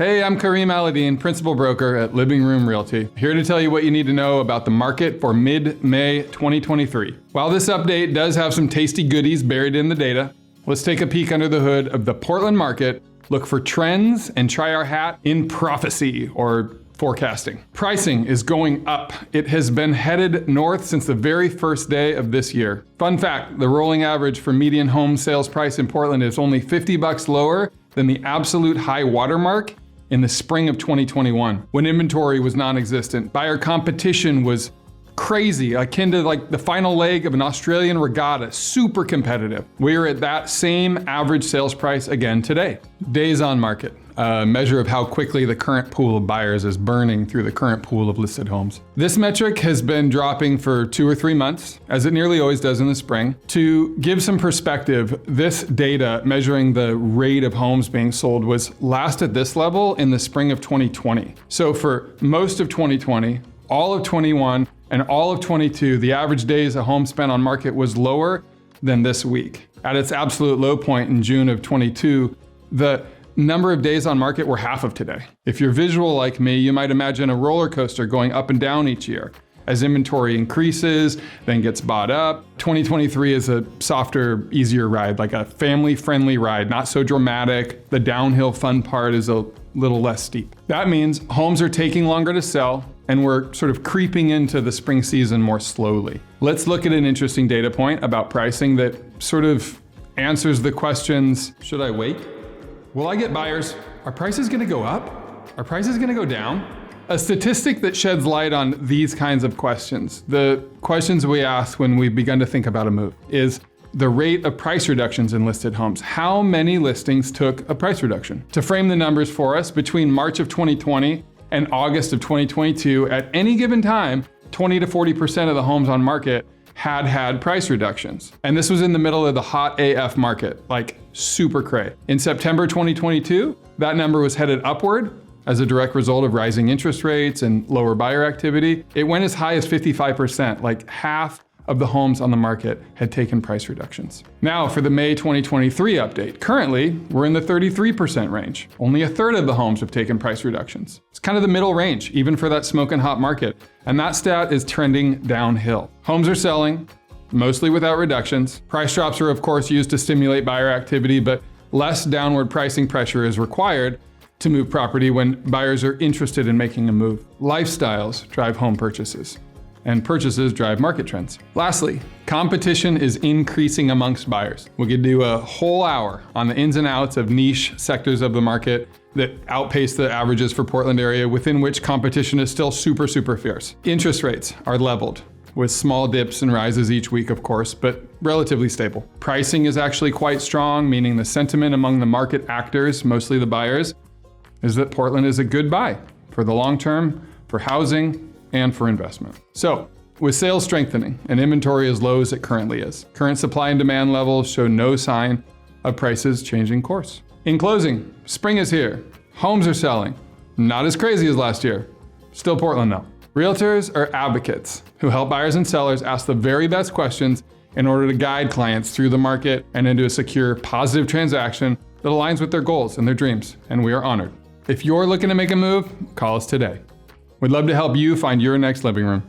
Hey, I'm Karim Alaeddine, Principal Broker at Living Room Realty, here to tell you what you need to know about the market for mid-May 2023. While this update does have some tasty goodies buried in the data, let's take a peek under the hood of the Portland market, look for trends, and try our hat in prophecy or forecasting. Pricing is going up. It has been headed north since the very first day of this year. Fun fact, the rolling average for median home sales price in Portland is only $50 lower than the absolute high watermark in the spring of 2021, when inventory was non-existent. Buyer competition was crazy, akin to like the final leg of an Australian regatta, super competitive. We're at that same average sales price again today. Days on market, a measure of how quickly the current pool of buyers is burning through the current pool of listed homes. This metric has been dropping for 2 or 3 months, as it nearly always does in the spring. To give some perspective, this data measuring the rate of homes being sold was last at this level in the spring of 2020. So for most of 2020, all of 21, and all of 22, the average days a home spent on market was lower than this week. At its absolute low point in June of 22, the number of days on market were half of today. If you're visual like me, you might imagine a roller coaster going up and down each year. As inventory increases, then gets bought up. 2023 is a softer, easier ride, like a family-friendly ride, not so dramatic. The downhill fun part is a little less steep. That means homes are taking longer to sell, and we're sort of creeping into the spring season more slowly. Let's look at an interesting data point about pricing that sort of answers the questions, should I wait? Will I get buyers? Are prices gonna go up? Are prices gonna go down? A statistic that sheds light on these kinds of questions, the questions we ask when we've begun to think about a move, is the rate of price reductions in listed homes. How many listings took a price reduction? To frame the numbers for us, between March of 2020 and August of 2022, at any given time, 20 to 40% of the homes on market had price reductions. And this was in the middle of the hot AF market, like super cray. In September 2022, that number was headed upward as a direct result of rising interest rates and lower buyer activity. It went as high as 55%, like half of the homes on the market had taken price reductions. Now for the May 2023 update. Currently, we're in the 33% range. Only a third of the homes have taken price reductions. It's kind of the middle range, even for that smoking hot market. And that stat is trending downhill. Homes are selling, mostly without reductions. Price drops are of course used to stimulate buyer activity, but less downward pricing pressure is required to move property when buyers are interested in making a move. Lifestyles drive home purchases, and purchases drive market trends. Lastly, competition is increasing amongst buyers. We could do a whole hour on the ins and outs of niche sectors of the market that outpace the averages for Portland area, within which competition is still super fierce. Interest rates are leveled, with small dips and rises each week, of course, but relatively stable. Pricing is actually quite strong, meaning the sentiment among the market actors, mostly the buyers, is that Portland is a good buy for the long term, for housing, and for investment. So, with sales strengthening and inventory as low as it currently is, current supply and demand levels show no sign of prices changing course. In closing, spring is here. Homes are selling. Not as crazy as last year. Still Portland though. Realtors are advocates who help buyers and sellers ask the very best questions in order to guide clients through the market and into a secure, positive transaction that aligns with their goals and their dreams, and we are honored. If you're looking to make a move, call us today. We'd love to help you find your next living room.